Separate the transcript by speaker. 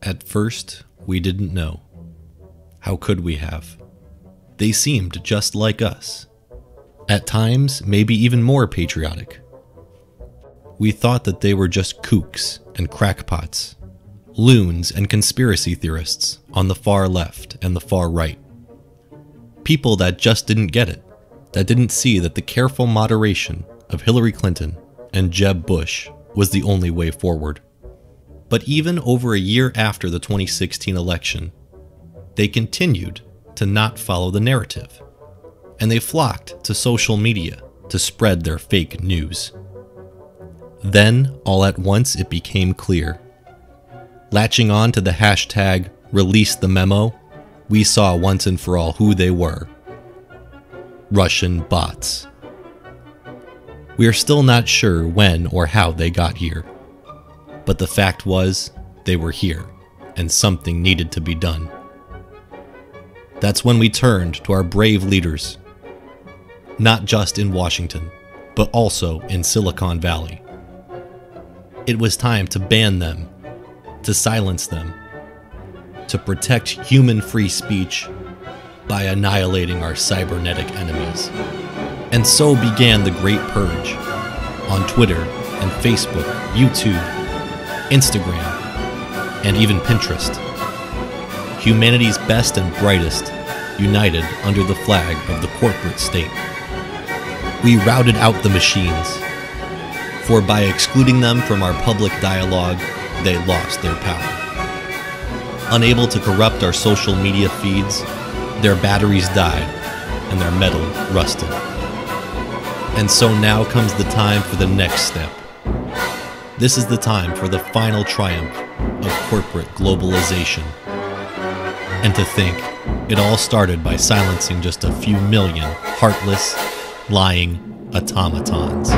Speaker 1: At first, we didn't know. How could we have? They seemed just like us. At times, maybe even more patriotic. We thought that they were just kooks and crackpots, loons and conspiracy theorists on the far left and the far right. People that just didn't get it, that didn't see that the careful moderation of Hillary Clinton and Jeb Bush was the only way forward. But even over a year after the 2016 election, they continued to not follow the narrative, and they flocked to social media to spread their fake news. Then, all at once, it became clear. Latching on to the hashtag #ReleaseTheMemo, we saw once and for all who they were. Russian bots. We are still not sure when or how they got here, but the fact was, they were here, and something needed to be done. That's when we turned to our brave leaders, not just in Washington, but also in Silicon Valley. It was time to ban them, to silence them, to protect human free speech by annihilating our cybernetic enemies. And so began the Great Purge on Twitter and Facebook, YouTube, Instagram, and even Pinterest. Humanity's best and brightest united under the flag of the corporate state. We routed out the machines, for by excluding them from our public dialogue, they lost their power. Unable to corrupt our social media feeds, their batteries died and their metal rusted. And so now comes the time for the next step. This is the time for the final triumph of corporate globalization. And to think, it all started by silencing just a few million heartless, lying automatons.